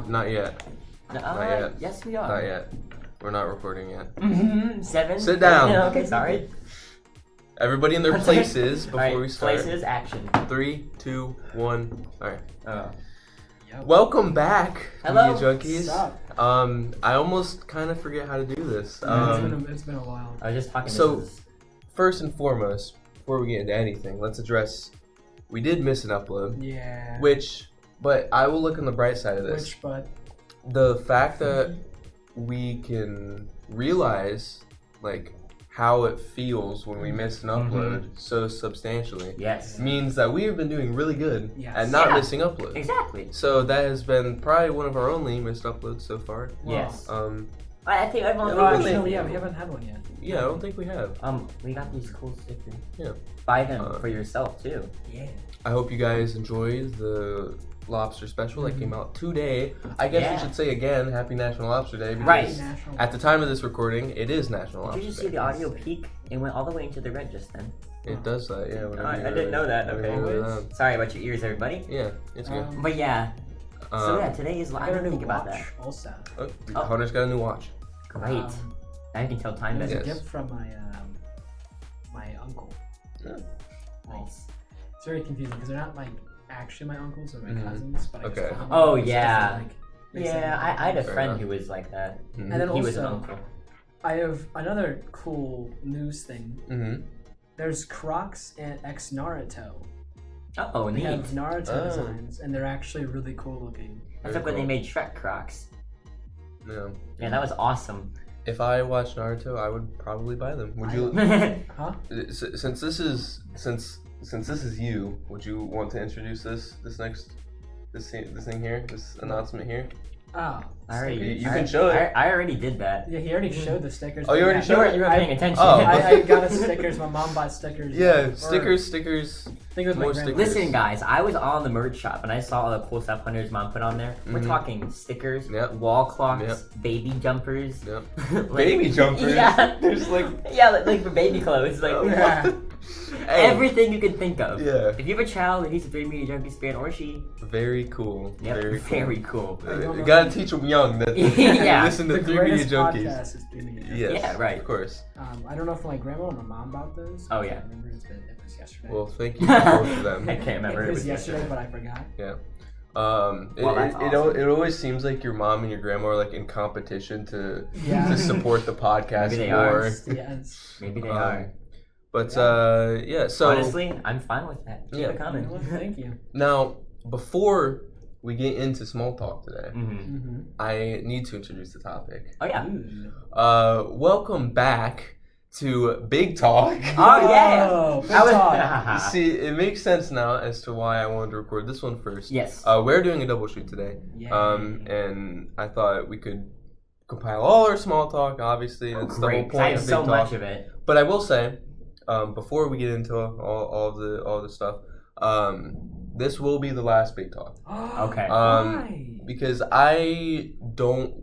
Not yet. Not yet. Yes, we are. Not yet. We're not recording yet. 7. Sit down. Okay, sorry. Everybody in their places before Alright, we start. Places, action. 3, 2, 1. Alright. Yep. Welcome back, Hello. Media Junkies. What's up? I almost kind of forget how to do this. It's been a while. I was just talking So- to this. First and foremost, before we get into anything, let's address we did miss an upload. Yeah. But I will look on the bright side of this. But The fact that we can realize like how it feels when we miss an upload so substantially Yes. means that we have been doing really good Yes. at not Yeah. missing uploads. Exactly. So that has been probably one of our only missed uploads so far. Yes. I I think I've only well, really- actually, we haven't had one yet. yeah, I don't think we have. we got these cool stickers. Yeah. Buy them for yourself too. Yeah. I hope you guys enjoyed the lobster special that came out today. I guess Yeah. we should say again, Happy National Lobster Day because Right. National. at the time of this recording, it is National Did Lobster you just Day. see the audio peak? It went all the way into the red just then. It does that, yeah. whenever I you didn't really- know that, whenever okay. you really Always. loud. Sorry about your ears, everybody. Yeah, it's good. But yeah. So yeah, today is. I I got a didn't new think about watch that. also. Oh, Hunter's got a new watch. Great. Now you can tell time It was better. Yes. a gift from my uncle. Yeah. Nice. It's very confusing because they're not like actually my uncles or my Mhm. cousins, but I just Okay. call them Oh, uncles 'cause yeah. they, like, makes Yeah, them- I had a Fair friend enough. who was like that. And then He was an also, uncle. I have another cool news thing. Mm-hmm. There's Crocs and X Naruto. Oh, They neat. have Naruto Oh. designs, and they're actually really cool looking. That's like when they made Shrek Crocs. Yeah. Yeah, that was awesome. If I watched Naruto, I would probably buy them. Would you? Huh? Since this is you, would you want to introduce this thing here, this announcement here? Oh. I already, You can show it. I already did that. Yeah, he already showed the stickers. Oh, you but already yeah, showed it? You were paying attention. Oh. I got us stickers. My mom bought stickers. Yeah, Or- stickers. I think it was more my grandma. stickers. Listen, guys, I was on the merch shop and I saw all the cool stuff Hunter's mom put on there. We're Mhm. talking stickers, Yep. wall clocks, Yep. baby jumpers. Yep. like- Baby jumpers. Yeah. There's like. Yeah, like for baby clothes. Like Yeah. Hey, everything you can think of. Yeah. If you have a child that needs a 3 Media Junkies fan or she, Very cool. yep, Very cool. cool. I don't You know. gotta teach them young that Yeah. listen to The 3 Media greatest Junkies. podcast is 3 Media Junkies. Yes, Yeah, right. Of course. I don't know if my grandma or my mom bought those. Oh, I yeah. can't remember. It was yesterday. Well, thank you to both of them. I can't remember. it was yesterday, but I forgot. Well, that's It always seems like your mom and your grandma are like in competition to Yeah. support the podcast Maybe they more. are. Yes. Maybe they Um, are. But yeah, so Honestly, I'm fine with that. Keep Yeah. it You know coming. what? Thank you. now before we get into small talk today, hmm Mm-hmm. I need to introduce the topic. Oh yeah. Welcome back to Big Talk. Oh yeah. Oh, big I was- talk. See, it makes sense now as to why I wanted to record this one first. Yes. We're doing a double shoot today. And I thought we could compile all our small talk. Obviously, that's the whole Great. 'cause I point have of Big so Talk. much of it. But I will say, before we get into all the stuff, this will be the last Big Talk Okay. Why? because I don't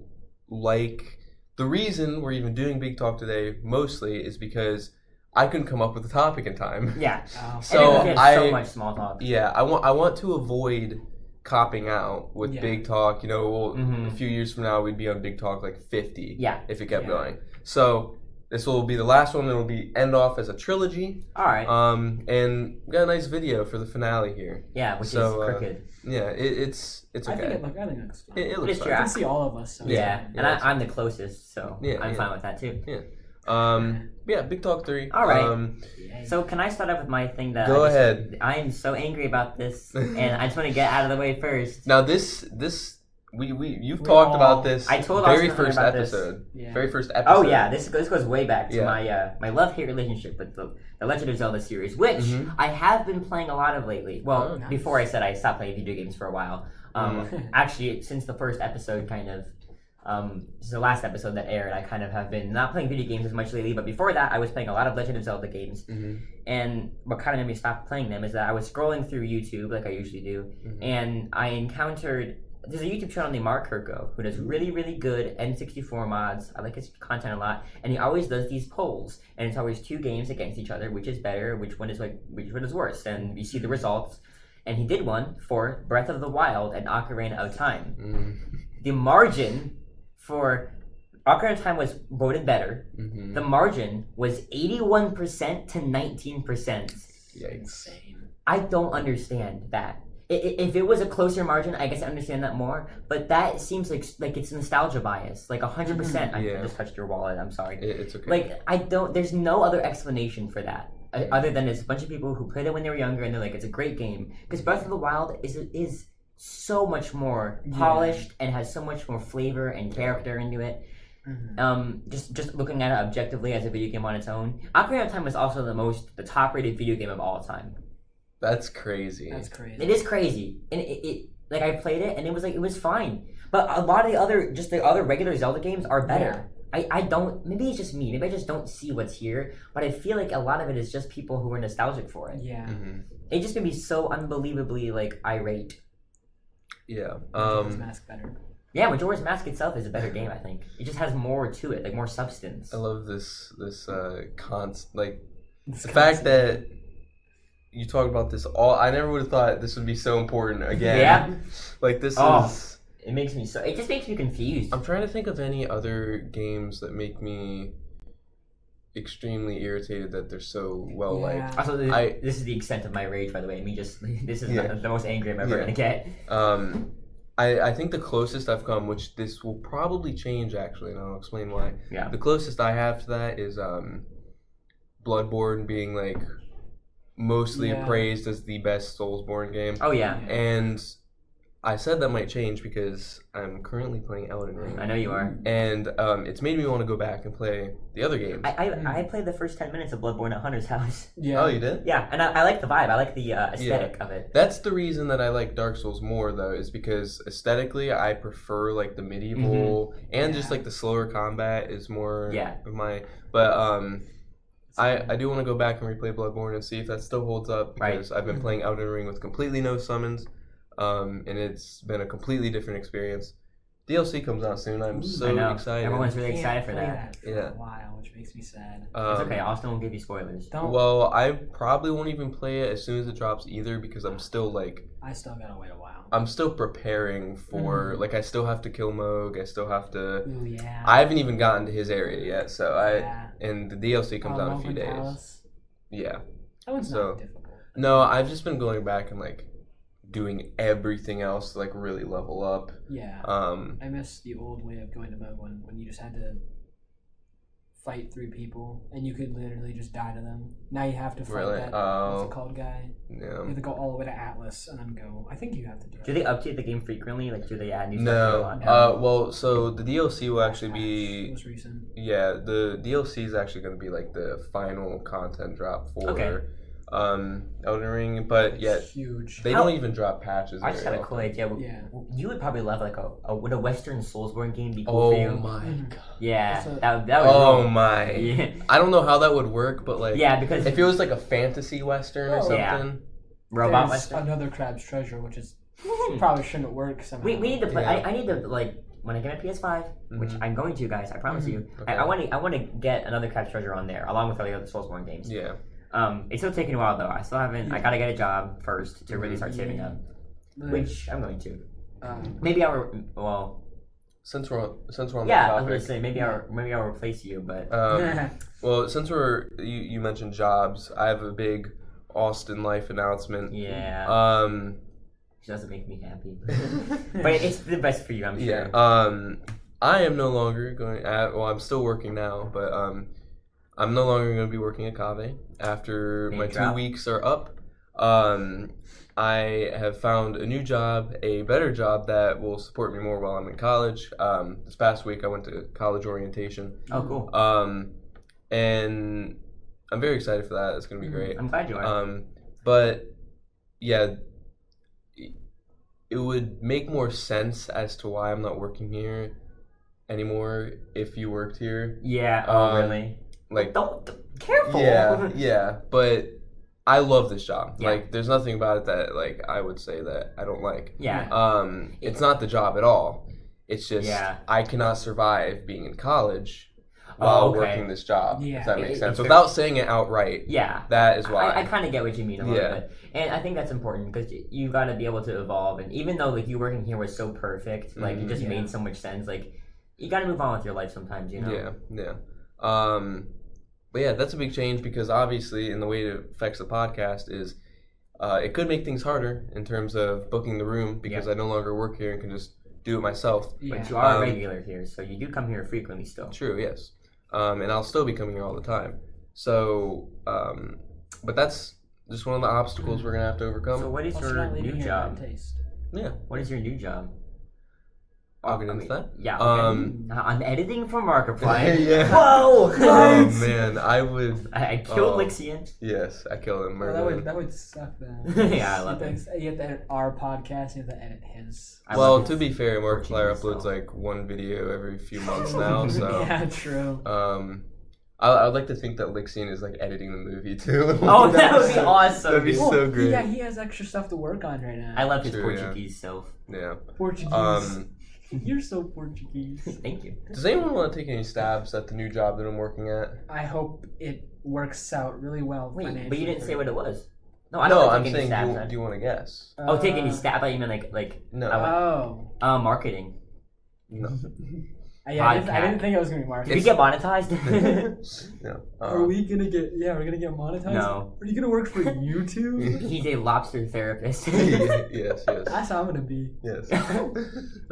like the reason we're even doing Big Talk today. Mostly is because I couldn't come up with a topic in time. Yeah. Oh. So And we had so I- much small talk. Yeah, I want to avoid copping out with Yeah. Big Talk. You know, Mhm. a few years from now we'd be on Big Talk like 50 Yeah. if it kept Yeah. going. So this will be the last one. It'll be end off as a trilogy. All right. And we got a nice video for the finale here. Yeah, which so, is crooked. Yeah, it's I think okay. it looks fun. It But looks it's fine. your I can see all of us. So Yeah, it's and Yeah. I'm the closest, so Yeah, I'm yeah. fine with that too. Yeah, Big Talk 3. All right. fine. So can I start off with my thing that Go ahead. I am so angry about this, and I just want to get out of the way first. Now this you've We talked all- about this I told very Austin first about this. episode. Yeah. Very first episode. Oh yeah, this goes way back to Yeah. my love-hate relationship with the Legend of Zelda series, which Mhm. I have been playing a lot of lately. Well, Oh, nice. before I said I stopped playing video games for a while. Actually, since the first episode, kind of, since the last episode that aired, I kind of have been not playing video games as much lately. But before that, I was playing a lot of Legend of Zelda games. Mhm. And what kind of made me stop playing them is that I was scrolling through YouTube like I usually do, Mhm. and I encountered there's a YouTube channel named Mark Kirko who does really, really good N64 mods. I like his content a lot, and he always does these polls, and it's always two games against each other, which is better, which one is worse, and you see the results. and he did one for Breath of the Wild and Ocarina of Time. Mm. The margin for Ocarina of Time was voted better. Mm-hmm. The margin was 81% to 19%. Yikes. Insane. I don't understand that. If it was a closer margin, I guess I understand that more. But that seems like it's nostalgia bias, like 100%. Yeah. I just touched your wallet. I'm sorry. It's okay. Like I don't. There's no other explanation for that other than it's a bunch of people who played it when they were younger and they're like, it's a great game. Because Breath of the Wild is so much more polished and has so much more flavor and character into it. Mm-hmm. Just looking at it objectively as a video game on its own, Ocarina of Time was also the top rated video game of all time. That's crazy. That's crazy. It is crazy, and it like I played it and it was fine. But a lot of the other regular Zelda games are better. I don't. Maybe it's just me. Maybe I just don't see what's here. But I feel like a lot of it is just people who are nostalgic for it. Yeah. Mm-hmm. It just made me so unbelievably like irate. Yeah. Majora's Mask better. Yeah, Majora's Mask itself is a better game. I think it just has more to it, like more substance. I love this the fact that you talk about this all. I never would have thought this would be so important again. Yeah. Like this is. It makes me so. It just makes me confused. I'm trying to think of any other games that make me extremely irritated that they're so well liked. Also, this is the extent of my rage, by the way. This is the most angry I'm ever gonna get. I think the closest I've come, which this will probably change actually, and I'll explain why. Yeah. The closest I have to that is Bloodborne being like mostly praised as the best Soulsborne game. Oh yeah. And I said that might change because I'm currently playing Elden Ring. I know you are. And it's made me want to go back and play the other games. I played the first 10 minutes of Bloodborne at Hunter's house. Yeah. Oh, you did? Yeah, and I like the vibe. I like the aesthetic of it. That's the reason that I like Dark Souls more, though, is because aesthetically I prefer like the medieval and just like the slower combat is more of my. But I do want to go back and replay Bloodborne and see if that still holds up because I've been playing Elden Ring with completely no summons. And it's been a completely different experience. DLC comes out soon. I'm so excited. Everyone's really excited for that. For a while, which makes me sad. It's okay. Austin won't give you spoilers. Well, I probably won't even play it as soon as it drops either because I'm still like. I still gotta wait a while. I'm still preparing for like I still have to kill Moog. I still have to. Ooh, yeah. I haven't even gotten to his area yet, so and the DLC comes out in a few days. Palace. Yeah. That one's not difficult. No, I've just been going back and like doing everything else to like really level up. Yeah. I miss the old way of going to Moog when you just had to fight through people and you could literally just die to them. Now you have to fight that what's it called guy. Yeah. You have to go all the way to Atlas and then go. I think you have to do it. Do they update the game frequently? Like, do they add new stuff? No. Well, so the DLC will actually be most recent. Yeah, the DLC is actually going to be like the final content drop for Elden Ring, but yet huge. They don't even drop patches. I just had a cool idea. Yeah. You would probably love like would a Western Soulsborne game be cool for you? Oh my god. Yeah, that would. Oh my. Yeah. I don't know how that would work, but like because if it was like a fantasy Western or something. Robot There's Western. Another Crab's Treasure, which is probably shouldn't work somehow. We need to play. I need to like. When I get my PS5, which I'm going to, guys, I promise you, okay. I want to get another Crab's Treasure on there, along with all the other Soulsborne games. Yeah. It's still taking a while though. I still haven't. I gotta get a job first to really start saving up, which I'm going to. Maybe I'll. Since we're on the topic. I was gonna say maybe I'll replace you, but. Well, since you mentioned jobs, I have a big Austin life announcement. Yeah. It doesn't make me happy, but it's the best for you, I'm sure. Yeah. I am no longer going. I'm still working now, but I'm no longer going to be working at Cave after my 2 weeks are up. I have found a new job, a better job that will support me more while I'm in college. This past week I went to college orientation. Oh, cool. And I'm very excited for that. It's going to be great. I'm glad you are. But yeah, it would make more sense as to why I'm not working here anymore if you worked here. Yeah. Really? Like, don't careful. Yeah, but I love this job. Yeah. Like, there's nothing about it that like I would say that I don't like. Yeah. It's not the job at all. It's just I cannot survive being in college while working this job. If that makes sense. It's without saying it outright. Yeah. That is why. I kind of get what you mean a little bit. And I think that's important because you got to be able to evolve. And even though like you working here was so perfect, like it just made so much sense. Like you got to move on with your life sometimes, you know. Yeah. But yeah, that's a big change because obviously, in the way it affects the podcast is, it could make things harder in terms of booking the room because I no longer work here and can just do it myself. But you are a regular here, so you do come here frequently still. True. Yes. And I'll still be coming here all the time. So, but that's just one of the obstacles we're gonna have to overcome. So what is your new job? Yeah. What is your new job? I'll get into that. Yeah. Okay. I'm editing for Markiplier. Yeah. Whoa! Oh man, I would. I killed Lixian. Yes, I killed him. That would suck. Then. Yeah, I love it. You have to edit our podcast. You have to edit his. Well, to be fair, Markiplier uploads like one video every few months now. So yeah, true. I would like to think that Lixian is like editing the movie too. Oh, that would be awesome. That'd be so great. Yeah, he has extra stuff to work on right now. I love his Portuguese self. Yeah. Portuguese. You're so Portuguese. Thank you. Does anyone want to take any stabs at the new job that I'm working at? I hope it works out really well. Wait, but you didn't say what it was. No, I'm saying, do you want to guess? Take any stab? I thought you meant like no. Marketing. No. I didn't think it was gonna be marketing. Did we get monetized? No. Are we gonna get? Yeah, we're gonna get monetized. No. Are you gonna work for YouTube? He's a lobster therapist. Yes. That's how I'm gonna be. Yes.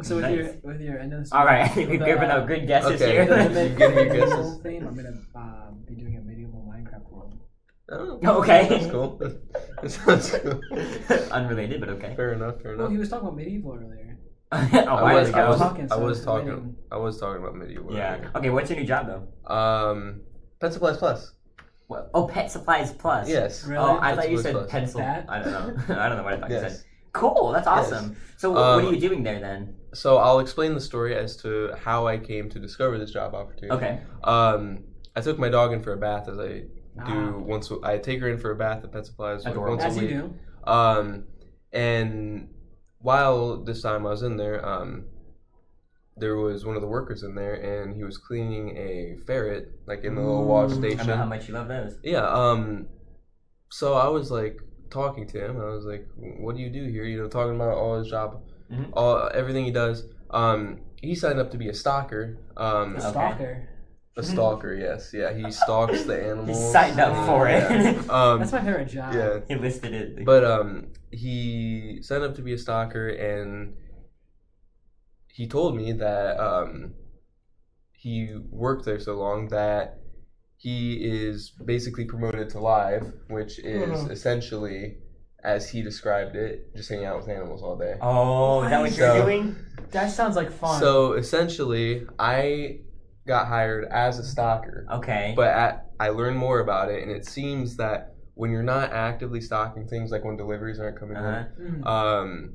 So with your end of the all right, I think we've given out good guesses here. You've given your guesses. I'm gonna be doing a medieval Minecraft world. Oh, okay. That's cool. That sounds cool. Unrelated, but okay. Fair enough. Well, he was talking about medieval earlier. I was talking about medieval. Yeah. Earlier. Okay, what's your new job though? Pet Supplies Plus. What? Oh, Pet Supplies Plus. Yes. Really? Oh, I thought you said Plus. pencil. That? I don't know. I don't know what I thought you said. Cool. That's awesome. Yes. So what are you doing there then? So I'll explain the story as to how I came to discover this job opportunity. Okay. I took my dog in for a bath as I do once. I take her in for a bath at Pet Supplies once a week. You do. And while this time I was in there, there was one of the workers in there, and he was cleaning a ferret, like in the little wash station. I know how much you love those. Yeah. So I was like talking to him. I was like, "What do you do here?" You know, talking about all his job, everything he does. He signed up to be a stalker. A stalker. A stalker, yes, yeah. He stalks the animals. He signed up for it. That's my favorite job. Yeah. He listed it. But he signed up to be a stalker, and he told me that he worked there so long that he is basically promoted to live, which is essentially, as he described it, just hanging out with animals all day. Oh, is that what you're doing? That sounds like fun. So essentially, I got hired as a stalker. Okay. But I learned more about it, and it seems that when you're not actively stalking things, like when deliveries aren't coming in,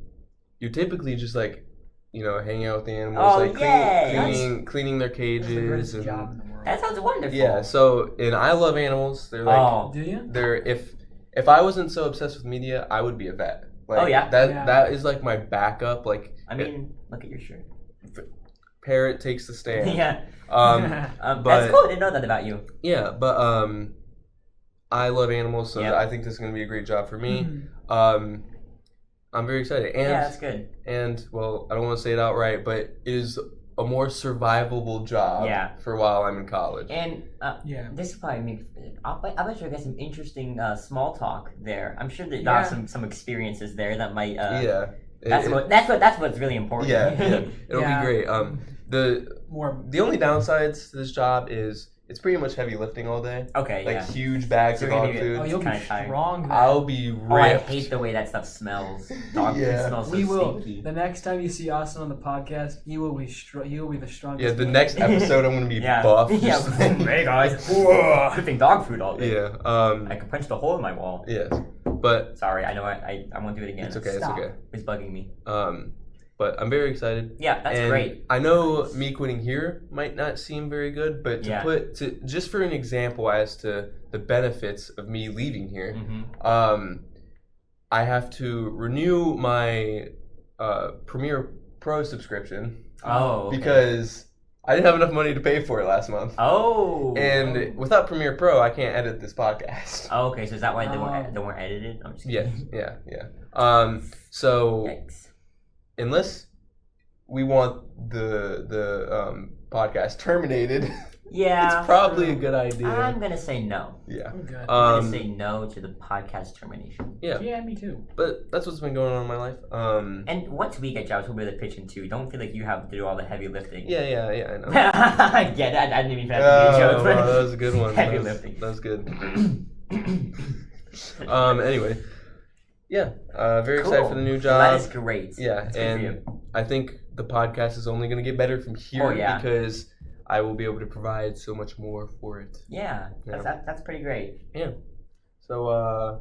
you're typically just like, you know, hanging out with the animals, cleaning their cages. That's the greatest job in the world. That sounds wonderful. Yeah. So, and I love animals. They're like, do you? They're if I wasn't so obsessed with media, I would be a vet. Like, that is like my backup. Like, I mean, look at your shirt. Parrot takes the stand. Yeah. But that's cool. I didn't know that about you. Yeah, but I love animals, so I think this is going to be a great job for me. I'm very excited. And, yeah, that's good. And, well, I don't want to say it outright, but it is a more survivable job for while I'm in college. And this is probably make. I bet you I got some interesting small talk there. I'm sure that there are some experiences there that might. That's what's really important. Yeah. It'll be great. The only downsides to this job is it's pretty much heavy lifting all day. Okay, like huge bags of dog food. Oh, you'll be strong then. I'll be ripped. Oh, I hate the way that stuff smells. Dog food smells so stinky. The next time you see Austin on the podcast, he will be the strongest. Yeah, the next episode I'm gonna be buff. Yeah, hey guys, whipping dog food all day. Yeah. I can punch the hole in my wall. Yes, but sorry, I know I won't do it again. It's okay. Stop. It's okay. It's bugging me. But I'm very excited. Yeah, that's great. I know me quitting here might not seem very good, but just for an example as to the benefits of me leaving here, I have to renew my Premiere Pro subscription. Oh, okay. Because I didn't have enough money to pay for it last month. Oh. And without Premiere Pro, I can't edit this podcast. Oh, okay. So is that why they weren't edited? I'm just kidding. Yeah. So Yikes. unless we want the podcast terminated, yeah, it's probably a good idea. I'm gonna say no. Yeah. Okay. I'm gonna say no to the podcast termination. Yeah, me too. But that's what's been going on in my life. And once we get jobs, we'll be able to pitch in too. Don't feel like you have to do all the heavy lifting. Yeah, I know. I get it. I didn't even have to do a joke. But that was a good one. Heavy lifting. That was good. Anyway. Yeah. Very excited for the new job. That is great. Yeah, That's and I think the podcast is only going to get better from here because I will be able to provide so much more for it. Yeah. That's pretty great. Yeah. So,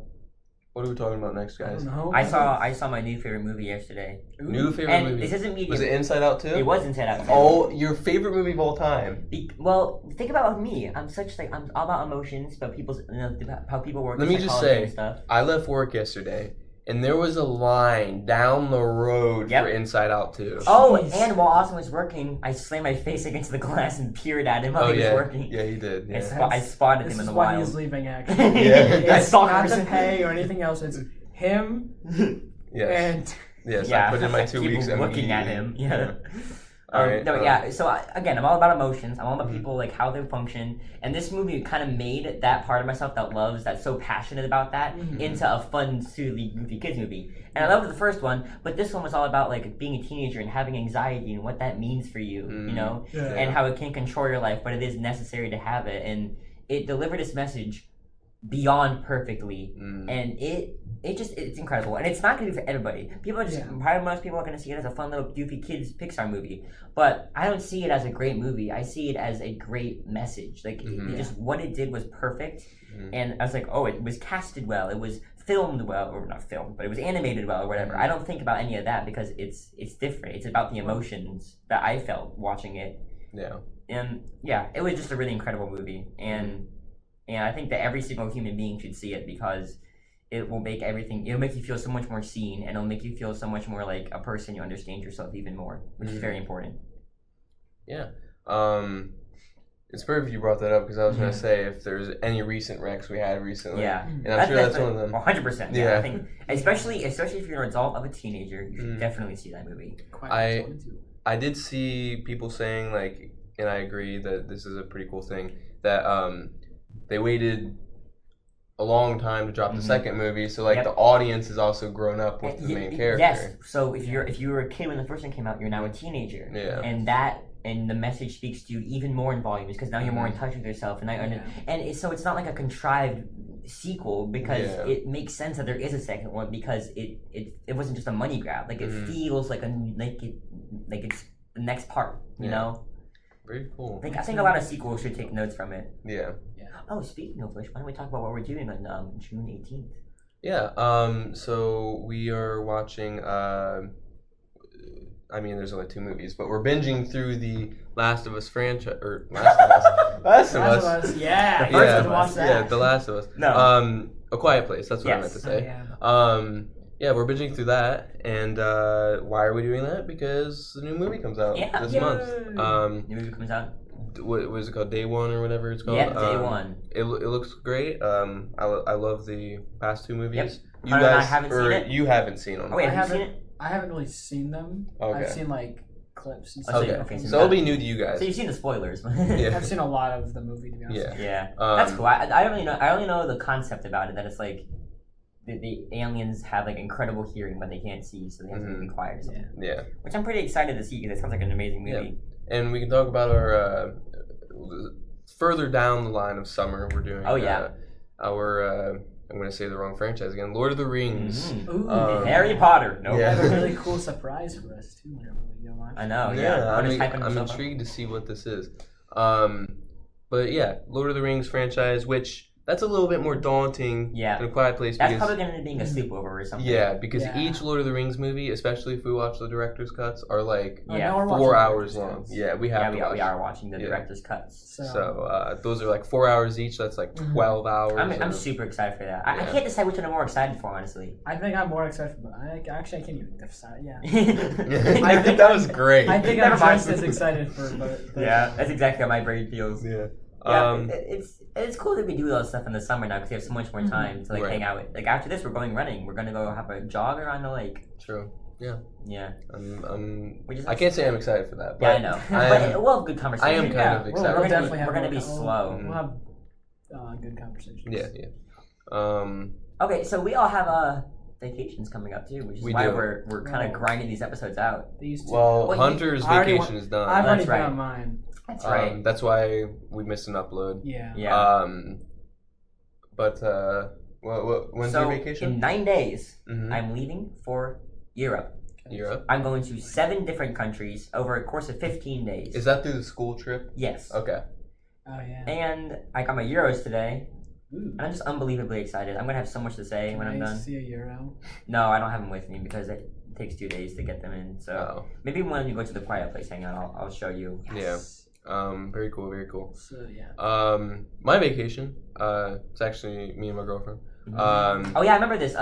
what are we talking about next, guys? I don't know. I saw my new favorite movie yesterday. Ooh. New favorite and movie. This isn't medium. Was it Inside Out too? It was Inside Out 2. Oh, your favorite movie of all time. Well, think about me. I'm all about emotions, about people's, how people work. Let me just say, and stuff. I left work yesterday, and there was a line down the road for Inside Out 2. Oh, and while Austin was working, I slammed my face against the glass and peered at him while he was working. Yeah, you did. Yeah. I spotted him in the wild. This is why he's leaving, actually. Yeah. It's not the pay or anything else. It's him and... Yes, I put in my 2 weeks and looking at him. Yeah. Alright. So again, I'm all about emotions. I'm all about people, like how they function. And this movie kind of made that part of myself that's so passionate about that into a fun, silly, goofy kids movie. And I loved the first one, but this one was all about like being a teenager and having anxiety and what that means for you, you know, and how it can control your life, but it is necessary to have it. And it delivered its message beyond perfectly, and it's incredible, and it's not going to be for everybody. Probably most people are going to see it as a fun little goofy kids Pixar movie, but I don't see it as a great movie. I see it as a great message. Like it just what it did was perfect, and I was like, oh, it was casted well, it was filmed well, or not filmed, but it was animated well, or whatever. I don't think about any of that because it's different. It's about the emotions that I felt watching it. Yeah, and it was just a really incredible movie, and I think that every single human being should see it because it will make it'll make you feel so much more seen, and it'll make you feel so much more like a person. You understand yourself even more, which is very important. Yeah. It's perfect you brought that up because I was going to say if there's any recent wrecks we had recently. Yeah. And I'm sure that's one of them. 100%. Yeah. I think, especially if you're an adult of a teenager, you should definitely see that movie. I did see people saying, like, and I agree that this is a pretty cool thing, that they waited a long time to drop the second movie, so like the audience is also grown up with the main character. Yes. So if you were a kid when the first one came out, you're now a teenager. Yeah. And the message speaks to you even more in volumes because now you're more in touch with yourself, so it's not like a contrived sequel because it makes sense that there is a second one because it wasn't just a money grab. Like it feels like it's the next part, you know. Very cool. I think a lot of sequels should take notes from it. Yeah. Oh, speaking of which, why don't we talk about what we're doing on June 18th? Yeah. So we are watching. I mean, there's only 2 movies, but we're binging through the Last of Us franchise, or Last of Us. Yeah. The first one, watch that. Yeah, The Last of Us. No. A Quiet Place. That's what I meant to say. Yeah, we're binging through that, and why are we doing that? Because the new movie comes out this month. New movie comes out. What is it called? Day One or whatever it's called. Yeah, Day One. It looks great. I love the past 2 movies. Yep. You guys I haven't seen it. You haven't seen them. Oh wait, have you seen it? I haven't really seen them. Okay. I've seen like clips and Oh, stuff. okay, so it'll be new to you guys. So you've seen the spoilers. Yeah. I've seen a lot of the movie, to be honest. Yeah. That's cool. I only know the concept about it, that it's like the aliens have like incredible hearing but they can't see, so they have to be quiet or something. Yeah. Which I'm pretty excited to see because it sounds like an amazing movie. Yeah. And we can talk about our further down the line of summer. We're doing our I'm going to say the wrong franchise again. Lord of the Rings. Ooh, Harry Potter. No. They have a really cool surprise for us too whenever we go watch. I know. I'm intrigued to see what this is. But yeah, Lord of the Rings franchise, which that's a little bit more daunting than A Quiet Place. That's probably going to be a sleepover or something. Yeah, because each Lord of the Rings movie, especially if we watch the director's cuts, are like 4 hours long. Cuts. Yeah, we are watching the director's cuts. So those are like 4 hours each. That's like 12 hours. I'm super excited for that. I can't decide which one I'm more excited for, honestly. I think I'm more excited for I can't even decide. Yeah. I think that was great. I think I'm just as excited for both. Yeah, that's exactly how my brain feels. Yeah. Yeah, it's cool that we do all this stuff in the summer now because we have so much more time to hang out with. Like after this, we're going running. We're gonna go have a jog around the lake. True. Yeah. Yeah. I can't say I'm excited for that. But I know. But we'll have good conversation. I am kind of excited. We're gonna be slow. We'll have good conversations. Yeah. Okay, so we all have vacations coming up too, which is why we're kind of grinding these episodes out. Well, Hunter's vacation is done. I've already been on mine. That's right. That's why we missed an upload. Yeah. But when's your vacation? In 9 days, I'm leaving for Europe. Europe? I'm going to 7 different countries over a course of 15 days. Is that through the school trip? Yes. Okay. Oh yeah. And I got my Euros today. And I'm just unbelievably excited. I'm going to have so much to say when I'm done. See a Euro? No, I don't have them with me because it takes 2 days to get them in. So maybe when you go to the Quiet Place hangout, I'll show you. Yes. Yeah. Very cool, very cool. So yeah. My vacation, it's actually me and my girlfriend. Oh yeah, I remember this.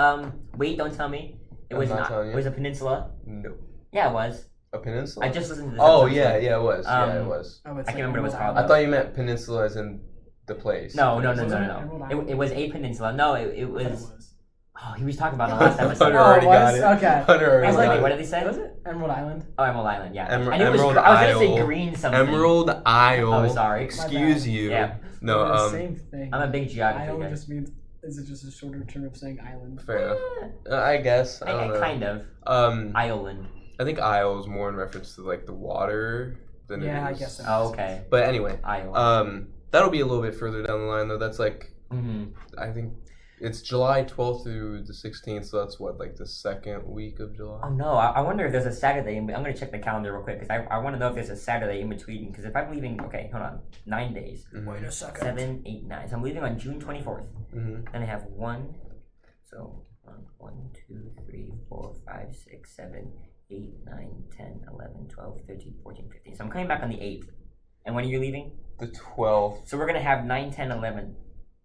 Wait, don't tell me. It was it was a peninsula. No. Yeah, it was. A peninsula? I just listened to this. Oh yeah, it was. It was. I can't remember what it was called. I thought you meant peninsula as in the place. No. It was a peninsula. No, it was. Oh, he was talking about it in the last episode. Hunter already got it. Okay. Hunter already got it. What did he say? Was it Emerald Island? Oh, Emerald Island, yeah. Emerald I was Isle. going to say green something. Emerald Isle. Oh, sorry. Excuse you. Yeah. No, same thing. I'm a big geography Isle guy. just means, is it just a shorter term of saying island? Fair enough. I guess. I don't know. Kind of. Island. I think Isle is more in reference to like the water than it is. Yeah, I guess so. Oh, okay. But anyway. Isle. That'll be a little bit further down the line though. That's like I think it's July 12th through the 16th, so that's what, like the second week of July? Oh no, I wonder if there's a Saturday. I'm going to check the calendar real quick because I want to know if there's a Saturday in between. Because if I'm leaving, okay, hold on, 9 days. Wait a second. 7, 8, 9. So I'm leaving on June 24th. Then I have 1, 2, 3, 4, 5, 6, 7, 8, 9, 10, 11, 12, 13, 14, 15. So I'm coming back on the 8th. And when are you leaving? The 12th. So we're going to have 9, 10, 11.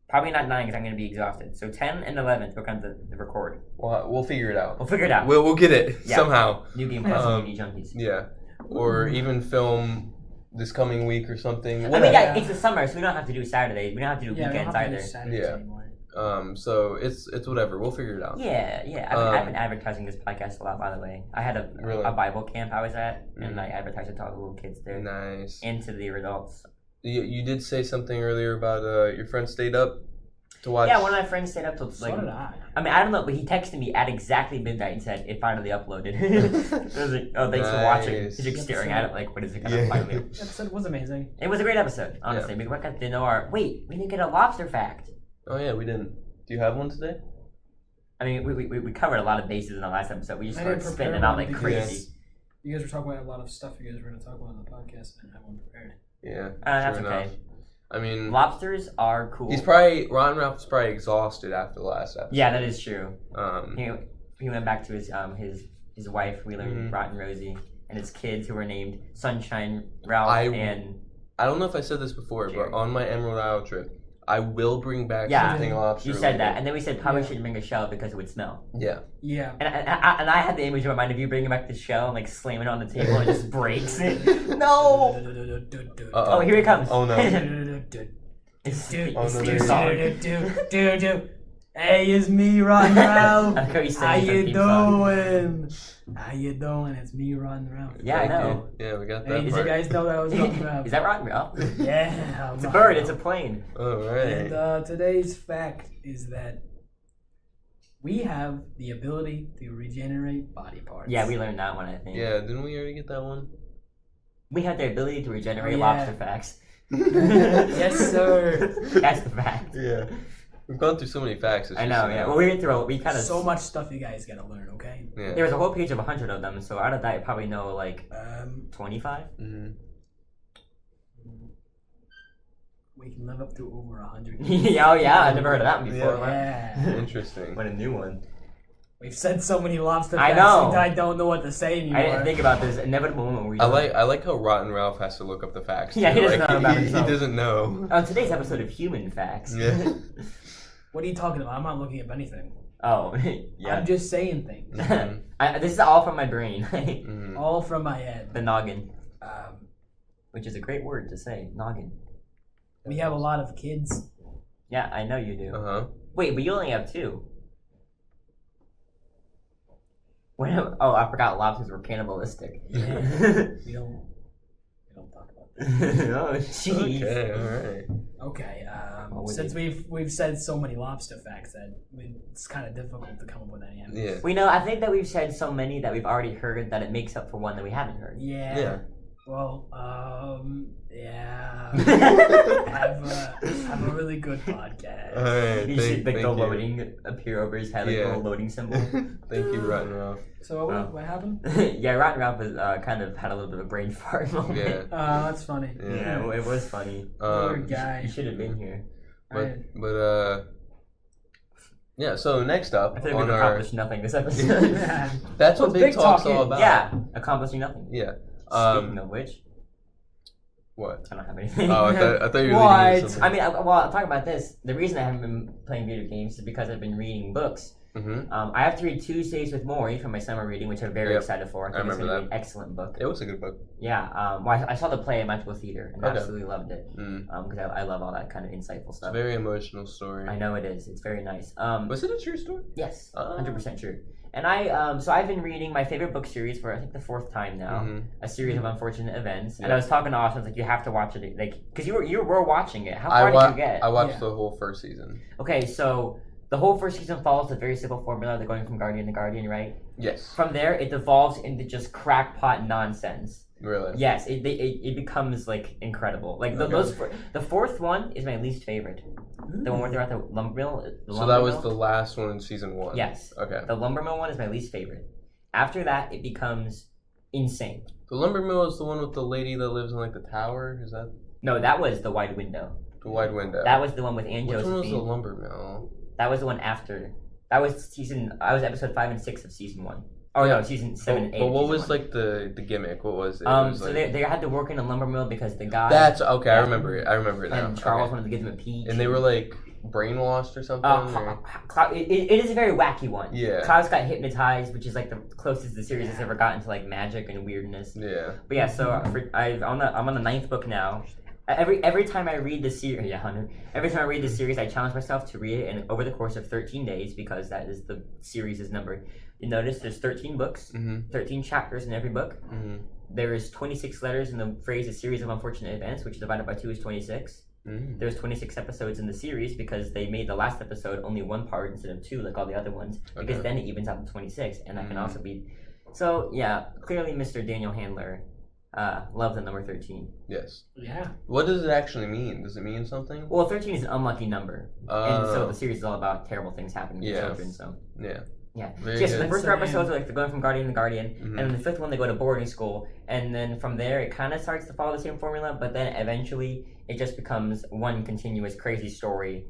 Probably not 9 because I'm going to be exhausted. So 10 and 11 will come to record. Well, we'll figure it out. We'll get it somehow. New Game Plus and Uni Junkies. Yeah. Or even film this coming week or something. I mean, yeah, it's the summer, so we don't have to do Saturdays. We don't have to do weekends either. Anymore. So it's whatever. We'll figure it out. Yeah. I've been advertising this podcast a lot, by the way. I had a Bible camp I was at, and I advertised it to all the little kids there. Nice. And to the adults. You did say something earlier about your friend stayed up to watch. Yeah, one of my friends stayed up till So did I. I mean, I don't know, but he texted me at exactly midnight and said it finally uploaded. I was like, oh, thanks for watching. He's like staring at it like, what is it gonna finally? The episode was amazing. It was a great episode, honestly. We got to know we didn't get a lobster fact. Oh yeah, we didn't. Do you have one today? I mean, we covered a lot of bases in the last episode. We just started spitting it out like crazy. You guys were talking about a lot of stuff you guys were going to talk about on the podcast. I didn't have one prepared. Yeah, that's okay. Enough. I mean, lobsters are cool. Ron Ralph's probably exhausted after the last episode. Yeah, that is true. He went back to his wife, we learned Rotten Rosie, and his kids who were named Sunshine Ralph and. I don't know if I said this before, but on my Emerald Isle trip, I will bring back something lobster. You said that, and then we said probably shouldn't bring a shell because it would smell. Yeah. Yeah. And I had the image in my mind of you bringing back the shell and like slamming it on the table and it just breaks. No. Oh, here it comes. Oh no. Hey, it's me, Ron Ralph. How you doing? How you doing? It's me, Ron Ralph. Yeah, I know. Yeah, we got that. Did you guys know that I was Ron Ralph? Is that Ron Ralph? Yeah. It's a bird. It's a plane. All right. And today's fact is that we have the ability to regenerate body parts. Yeah, we learned that one, I think. Yeah, didn't we already get that one? We have the ability to regenerate lobster facts. Yes, sir. That's the fact. Yeah. We've gone through so many facts. I know, yeah. Well, we kind of... So much stuff you guys gotta learn, okay? Yeah. There was a whole page of 100 of them, so out of that, I probably know, like, 25? Mm-hmm. We can live up to over 100. Oh yeah, I never heard of that one before. Yeah. Interesting. What a new one. We've said so many lobster I facts. know. I don't know what to say anymore. I didn't think about this inevitable moment where you I like how Rotten Ralph has to look up the facts. Yeah, he doesn't know about himself. He doesn't know. On today's episode of Human Facts. Yeah. What are you talking about? I'm not looking up anything. Oh, yeah. I'm just saying things. This is all from my brain. All from my head. The noggin. Which is a great word to say, noggin. We have a lot of kids. Yeah, I know you do. Uh-huh. Wait, but you only have 2. Oh, I forgot lobsters were cannibalistic. Yeah. we don't talk about that. Oh, jeez. Okay, alright. Okay, since we've said so many lobster facts that it's kind of difficult to come up with any. Yeah. We know, I think that we've said so many that we've already heard that it makes up for one that we haven't heard. Yeah. Well, yeah. have a really good podcast. Alright, You should make the loading appear over his head, like a little loading symbol. Thank you, Rotten Ralph. So what happened? Yeah, Rotten Ralph was kind of had a little bit of a brain fart moment. Yeah. That's funny. Yeah, it was funny. Poor guy. You should have been here. Yeah, so next up I think we've accomplished nothing this episode. That's what Big Talk's all about. Yeah, accomplishing nothing. Yeah. Speaking of which, what? I don't have anything. Oh, I thought you were leading into something. I mean, I'll talk about this. The reason I haven't been playing video games is because I've been reading books. Mm-hmm. I have to read Tuesdays with Maury for my summer reading, which I'm very excited for. I think it's going to be an excellent book. It was a good book. Yeah. Well, I saw the play at Magical Theater and absolutely loved it. Because I love all that kind of insightful stuff. It's a very emotional story. I know it is. It's very nice. Was it a true story? Yes, 100% true. And so I've been reading my favorite book series for I think the 4th time now, a series of unfortunate events. And I was talking to Austin, I was like, you have to watch it, like, because you were watching it. How far did you get? I watched the whole first season. Okay, so the whole first season follows a very simple formula. They're going from Guardian to Guardian, right? Yes. From there, it devolves into just crackpot nonsense. Really? Yes, it becomes like incredible. Like the 4th one is my least favorite. The one where they're at the lumber mill. So that was the last one in season 1. Yes. Okay. The lumber mill one is my least favorite. After that, it becomes insane. The lumber mill is the one with the lady that lives in like the tower. Is that? No, that was the wide window. The wide window. That was the one with Anne Josephine. Which one was the Josephine. lumber mill? That was the one after. That was episode 5 and 6 of season 1. Oh no, season 7 and 8. But what was 1. like the gimmick? What was it? So they had to work in a lumber mill because the guy. That's okay. I remember it. I remember it now. And Charles wanted to give him a peach. And they were like brainwashed or something. It is a very wacky one. Yeah. Klaus got hypnotized, which is like the closest the series has ever gotten to like magic and weirdness. Yeah. But yeah, so I'm on the 9th book now. Every time I read the series, Hunter. Every time I read the series, I challenge myself to read it, and over the course of 13 days, because that is the series' number. You notice there's 13 books, 13 chapters in every book. There is 26 letters in the phrase "a series of unfortunate events," which divided by 2 is 26. There's 26 episodes in the series because they made the last episode only 1 part instead of 2, like all the other ones. Because then it evens out to 26, and that can also be. So yeah, clearly, Mr. Daniel Handler. Love the number 13. Yes. Yeah. What does it actually mean? Does it mean something? Well, 13 is an unlucky number. And so the series is all about terrible things happening to children, so. Yeah. Yeah. Very So the first 4 episodes are like they're going from Guardian to Guardian, and then the 5th one they go to boarding school, and then from there it kind of starts to follow the same formula, but then eventually it just becomes one continuous crazy story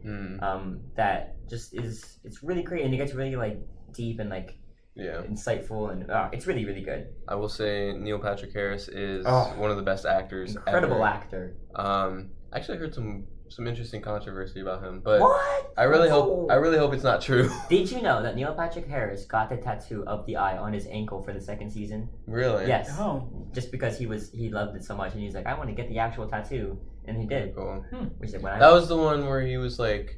that just it's really great, and it gets really like deep and like insightful, and it's really, really good. I will say Neil Patrick Harris is one of the best actors Incredible ever. actor. Actually, I heard some interesting controversy about him, but what? I really hope it's not true. Did you know that Neil Patrick Harris got the tattoo of the eye on his ankle for the 2nd season? Really? Yes. Oh. Just because he loved it so much, and he's like, I want to get the actual tattoo, and he did. Cool. Which is that was the one where he was like.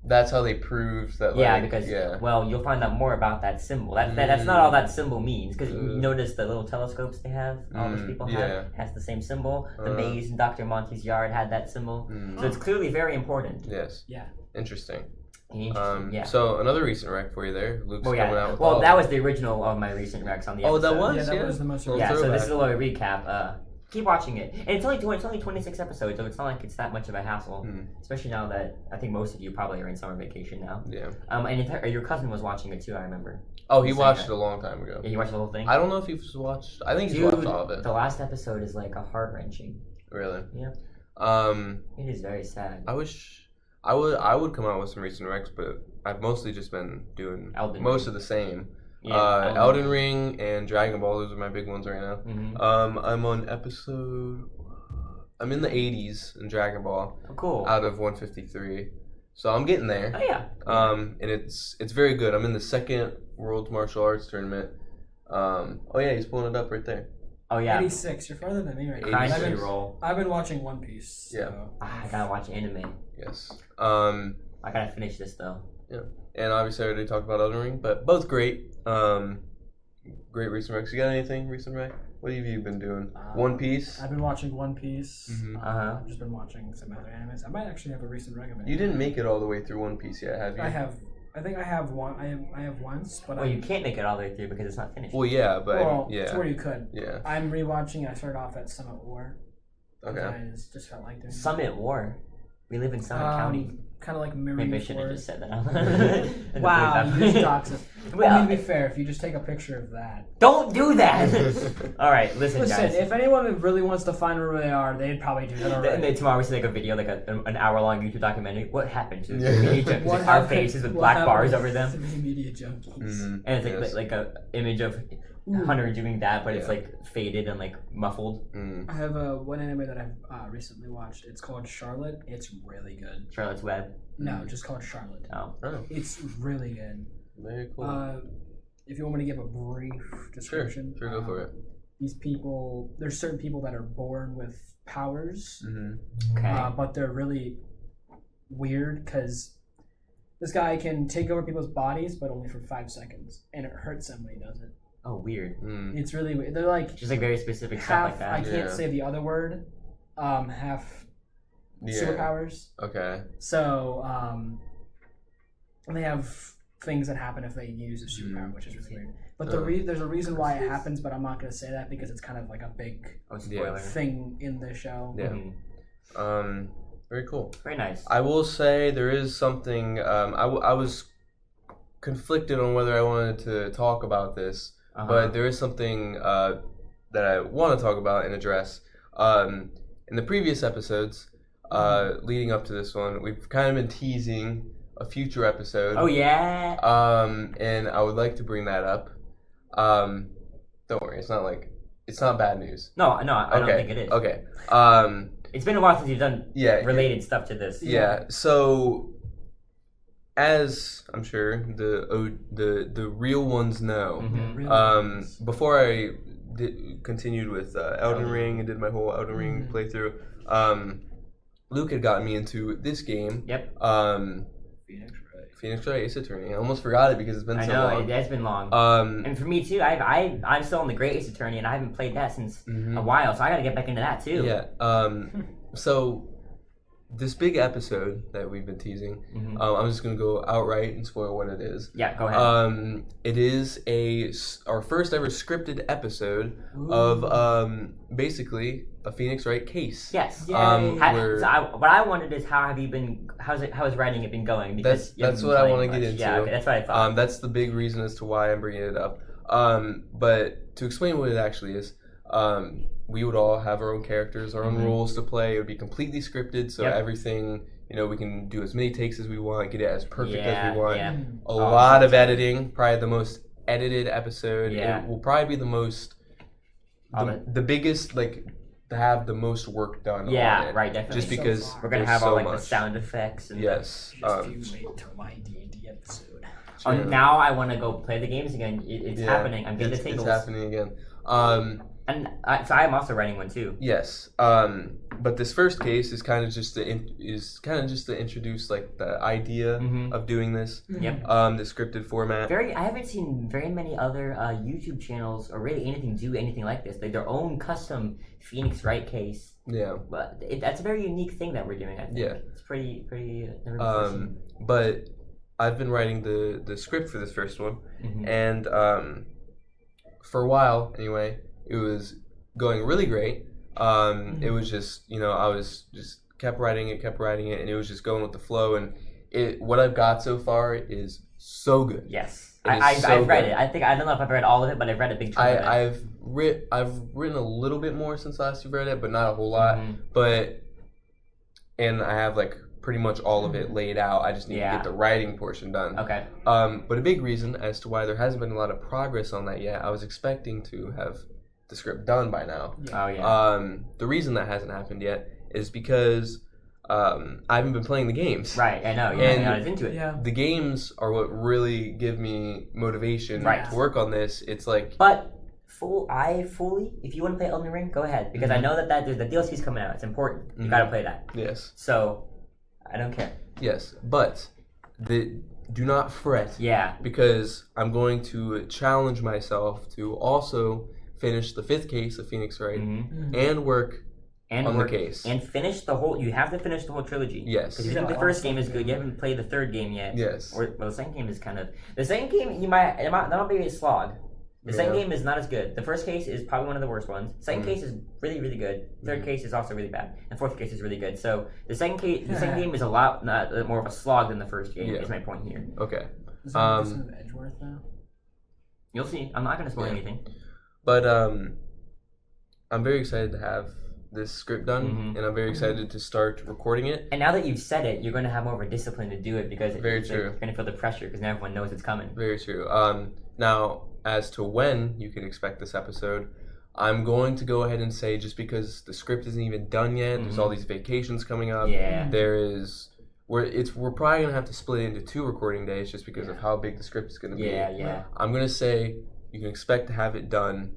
That's how they proved that. Well, you'll find out more about that symbol. That's not all that symbol means, because you notice the little telescopes they have. All those people have has the same symbol. The maze in Dr. Monty's yard had that symbol, so it's clearly very important. Yes. Yeah. Interesting. Yeah. So another recent rec for you there. Luke's coming out with Well, that was the original of my recent recs on the episode. That was? Yeah, that was the most recent. Yeah, so this is a little recap. Keep watching it, and it's only 26 episodes, so it's not like it's that much of a hassle. Especially now that I think most of you probably are in summer vacation now. Yeah. And your cousin was watching it too. I remember. Oh, he watched it a long time ago. Yeah, he watched the whole thing. I don't know if he's watched. I think he's watched all of it. The last episode is like a heart wrenching. Really? Yeah. It is very sad. I wish I would come out with some recent recs, but I've mostly just been doing most of the same. Yeah, Elden Ring and Dragon Ball, those are my big ones right now. Mm-hmm. I'm in the 80s in Dragon Ball. Oh, cool. Out of 153. So I'm getting there. Oh yeah. And it's very good. I'm in the second World Martial Arts Tournament. Oh yeah, he's pulling it up right there. Oh yeah. 86. You're farther than me right now. I've been watching One Piece. So. Yeah. I gotta watch anime. Yes. I gotta finish this though. Yeah. And obviously I already talked about Elden Ring, but both great. Great recent recs. You got anything recent rec? What have you been doing? One Piece? I've been watching One Piece. Mm-hmm. I've just been watching some other animes. I might actually have a recent recommendation. You didn't make it all the way through One Piece yet, have you? I have. I think I have one. I have once, but you can't make it all the way through because it's not finished. Well, yeah, but yeah, to where you could. Yeah. I'm rewatching. I started off at Summit War. Okay. I just felt like doing Summit War. We live in Summit County. Kind of like Marine Maybe I should have just said that. Wow, you just doxed us. Well, to be fair, if you just take a picture of that. Don't do that! Alright, listen guys. If anyone really wants to find where they are, they'd probably do that already. And then tomorrow we should make a video, like an hour-long YouTube documentary. What happened to the media junkies? Our faces with black bars over them. Three media junkies. Mm-hmm. And it's like a image of Hunter doing that, but it's like faded and like muffled. I have one anime that I've recently watched. It's called Charlotte. It's really good. Charlotte's Web? No, just called Charlotte. Oh. It's really good. Very cool. If you want me to give a brief description. Sure, go for it. These people, there's certain people that are born with powers, okay. But they're really weird because this guy can take over people's bodies, but only for 5 seconds, and it hurts them when he does it. Oh, weird. It's really weird. They're like just like very specific half, stuff like that. I can't say the other word. Half superpowers. Okay. So they have things that happen if they use a superpower, which is really weird. But there's a reason why it happens, but I'm not going to say that because it's kind of like a big thing in the show. Yeah. Very cool. Very nice. I will say there is something. I was conflicted on whether I wanted to talk about this. But there is something that I want to talk about and address. In the previous episodes, leading up to this one, we've kind of been teasing a future episode. Oh, yeah? And I would like to bring that up. Don't worry, it's not bad news. No, I don't think it is. Okay. It's been a while since you've done related stuff to this. Yeah, so as I'm sure the real ones know, before I continued with Elden Ring and did my whole Elden Ring playthrough, Luke had gotten me into this game. Yep. Phoenix Wright Ace Attorney. I almost forgot it because it's been so long. I know, it has been long. And for me too, I'm still on the Great Ace Attorney and I haven't played that since a while, so I gotta get back into that too. Yeah. So this big episode that we've been teasing, I'm just gonna go outright and spoil what it is. Yeah, go ahead. It is our first ever scripted episode of basically a Phoenix Wright case. Yes. What I wondered is how has writing it been going? Because that's what I want to get into. Yeah, okay, that's what I thought. That's the big reason as to why I'm bringing it up. But to explain what it actually is, we would all have our own characters, our own roles to play. It would be completely scripted, so everything, we can do as many takes as we want, get it as perfect as we want. Yeah. A lot of editing, probably the most edited episode. Yeah. It will probably be the most, the biggest, to have the most work done on it. Right, definitely. Just because we're going to have all the sound effects. And yes. Just you wait till my D&D episode. Now I want to go play the games again. It's happening. I'm getting the tingles. It's happening again. So I'm also writing one too. Yes. But this first case is kind of just to introduce the idea of doing this. Yep. The scripted format. I haven't seen very many other YouTube channels or really anything do anything like this. Like their own custom Phoenix Wright case. Yeah. But that's a very unique thing that we're doing. I think. Yeah. It's pretty. Never before seen. But I've been writing the script for this first one, and for a while anyway, it was going really great. It was just, I was just kept writing it, and it was just going with the flow. And what I've got so far is so good. Yes, I've read it. I don't know if I've read all of it, but I've read a big chunk of it. I've written a little bit more since last you've read it, but not a whole lot. But and I have like pretty much all of it laid out. I just need to get the writing portion done. Okay. But a big reason as to why there hasn't been a lot of progress on that yet, I was expecting to have the script done by now. Oh yeah. The reason that hasn't happened yet is because I haven't been playing the games. Right, I know. You're not as into it. Yeah. The games are what really give me motivation to work on this. It's like... But if you want to play Elden Ring, go ahead. Because I know that there's the DLC's coming out. It's important. You gotta play that. Yes. So, I don't care. Yes, but do not fret. Yeah. Because I'm going to challenge myself to also finish the 5th case of Phoenix Wright and work on the case. And finish the whole... You have to finish the whole trilogy. Yes. Because you think the first game is good. You haven't played the third game yet. Yes. Well, the second game is kind of... The second game, that'll be a slog. The second game is not as good. The first case is probably one of the worst ones. Second case is really, really good. Third case is also really bad. And fourth case is really good. So the second game is a lot more of a slog than the first game, is my point here. Okay. Is there some Edgeworth now? You'll see. I'm not going to spoil anything. But I'm very excited to have this script done, and I'm very excited to start recording it. And now that you've said it, you're going to have more of a discipline to do it because true. You're going to feel the pressure because now everyone knows it's coming. Very true. Now, as to when you can expect this episode, I'm going to go ahead and say, just because the script isn't even done yet, there's all these vacations coming up. Yeah. We're probably gonna have to split it into 2 recording days just because of how big the script is gonna be. Yeah. I'm gonna say you can expect to have it done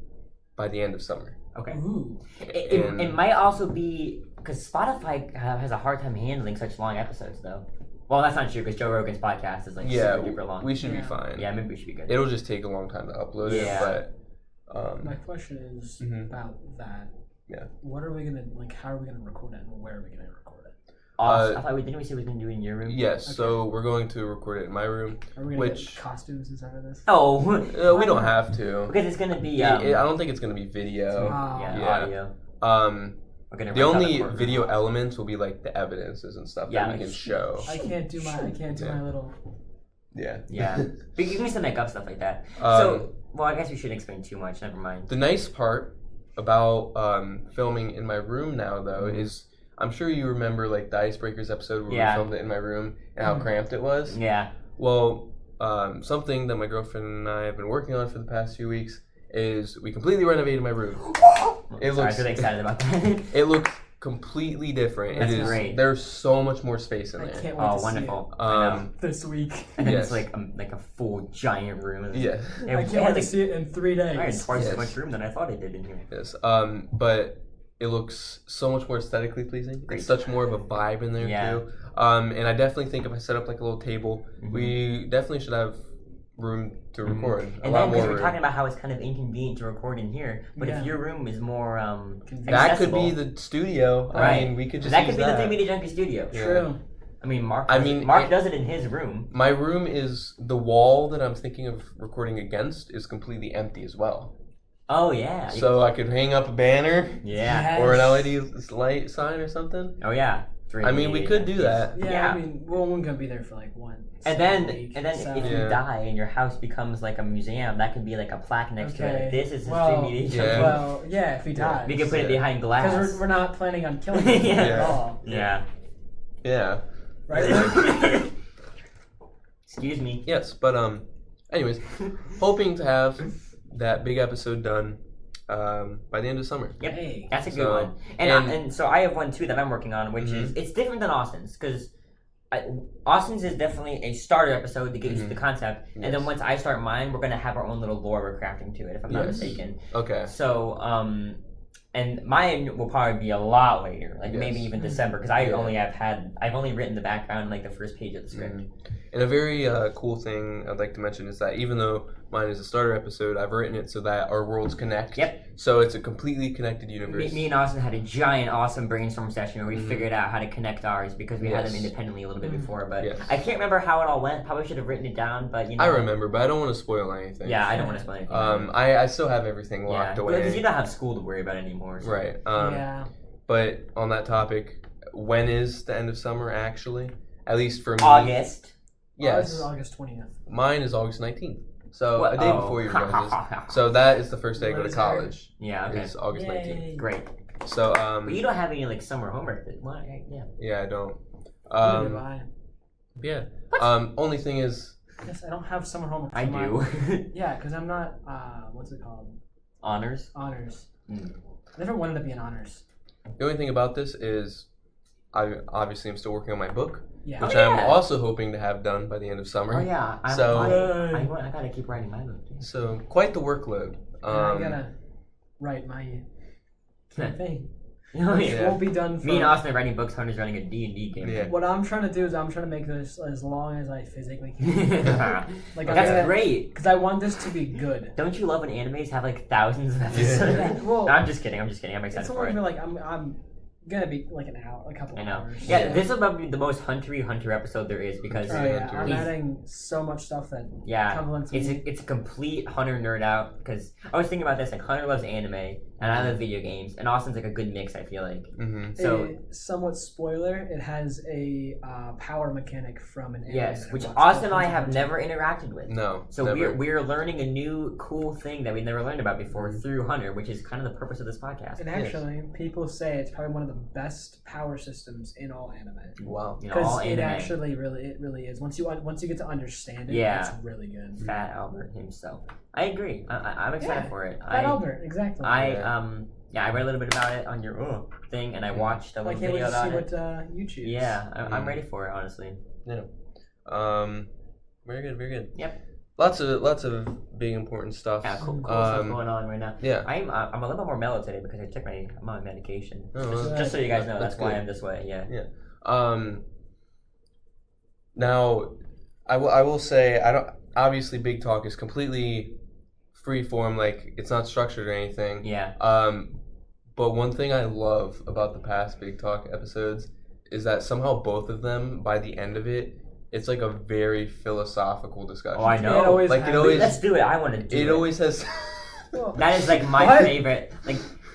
by the end of summer. Okay. Ooh. It might also be because Spotify has a hard time handling such long episodes, though. Well, that's not true because Joe Rogan's podcast is like super duper long. We should be fine. Yeah, maybe we should be good. It'll just take a long time to upload it, but my question is about that. Yeah. What are we gonna how are we gonna record it and where are we gonna record it? I thought didn't we say we were gonna do it in your room? Yes, so we're going to record it in my room. Are we gonna get costumes and stuff of this? Oh, we don't have to. Because it's gonna be I don't think it's gonna be video. Audio. The only video elements will be like the evidences and stuff that we can show. I can't do my little. Yeah. But you can still make up stuff like that. I guess we shouldn't explain too much. Never mind. The nice part about filming in my room now, though, is I'm sure you remember like the Icebreakers episode where we filmed it in my room and how cramped it was. Yeah. Well, something that my girlfriend and I have been working on for the past few weeks is we completely renovated my room. I'm really excited about that. It looks completely different. That's great. There's so much more space in there. I can't wait to wonderful. see it. I know. This week. And then it's like a full giant room. Yeah. I can't wait to see it in 3 days. I had twice as much room than I thought it did in here. Yes. But it looks so much more aesthetically pleasing. It's such more of a vibe in there too. And I definitely think if I set up like a little table, we definitely should have room to record. And then because we're talking about how it's kind of inconvenient to record in here, but if your room is more that could be the studio. Right. I mean, we could just that could be the 3 Media Junkie studio. True. I mean, Mark does it in his room. My room is the wall that I'm thinking of recording against is completely empty as well. Oh yeah. So I could hang up a banner. Yeah. Or an LED light sign or something. Oh yeah. I mean, we could do that. Yeah. I mean, we're only gonna be there for like 1. And then if you die and your house becomes like a museum, that could be like a plaque next to it. This is the 3 Media Junkie. Well, if he dies. We can put it behind glass. Because we're not planning on killing him at all. Yeah. Yeah. Right? Excuse me. Yes, but anyways, hoping to have that big episode done by the end of summer. Yep, hey. That's a good one. And so I have one too that I'm working on, which is it's different than Austin's because Austin's is definitely a starter episode to get you to the concept, and then once I start mine, we're gonna have our own little lore we're crafting to it, if I'm not mistaken. Okay. So and mine will probably be a lot later, like maybe even December, because I've only written the background and like the first page of the script. And a very cool thing I'd like to mention is that even though mine is a starter episode, I've written it so that our worlds connect. Yep. So it's a completely connected universe. Me and Austin had a giant, awesome brainstorm session where we figured out how to connect ours because we had them independently a little bit before. But I can't remember how it all went. Probably should have written it down, but you know. I remember, but I don't want to spoil anything. Yeah, I don't want to spoil anything. I still have everything locked away. Because you don't have school to worry about anymore. So. Right. But on that topic, when is the end of summer actually? At least for me. August. Yes. Ours is August 20th. Mine is August 19th. So a day before your guys'. So that is the first day I go to college. Yeah, okay. Is August 19th. Great. So but you don't have any like summer homework. Well, yeah. Yeah, I don't. Yeah. Only thing is. Yes, I don't have summer homework. I do. Yeah, because I'm not. What's it called? Honors. I never wanted to be in honors. The only thing about this is, I obviously am still working on my book, which yeah. I'm also hoping to have done by the end of summer. Oh yeah. I gotta keep writing my book. Too. So quite the workload. I gotta write my thing. It won't be done. Me and Austin are writing books. Hunter's running a D&D game. Yeah. What I'm trying to do is I'm trying to make this as long as I physically can. That's great. Because I want this to be good. Don't you love when animes have like thousands of episodes? Yeah. Well, no, I'm just kidding. I'm excited for it. Like I'm gonna be like an hour, a couple hours. Yeah, this will probably be the most Hunter episode there is because I'm adding so much stuff that it's a complete Hunter nerd out because I was thinking about this, like Hunter loves anime and I love video games, and Austin's like a good mix, I feel like. So somewhat spoiler, it has a power mechanic from an anime. Yes, which Austin and I have never interacted with. No. So we're learning a new cool thing that we never learned about before through Hunter, which is kind of the purpose of this podcast. And actually, people say it's probably one of the best power systems in all anime. Wow. Because it actually really is. Once you get to understand it, it's really good. Fat Albert himself. I agree. I'm excited for it. Fat Albert, exactly. I read a little bit about it on your thing, and I watched a little video about it. I can't wait to see what you choose. Yeah, I'm ready for it, honestly. Yeah. Very good. Yep. Lots of big important stuff. Yeah, cool stuff going on right now. Yeah. I'm a little bit more mellow today because I'm on medication. Oh, just so you guys know, that's why good. I'm this way. Yeah. Yeah. Now, I will say obviously Big Talk is completely free form, like it's not structured or anything. Yeah. But one thing I love about the past Big Talk episodes is that somehow both of them, by the end of it, it's like a very philosophical discussion. Oh, I know. Let's do it. I want to do it. It always has. That is like my favorite.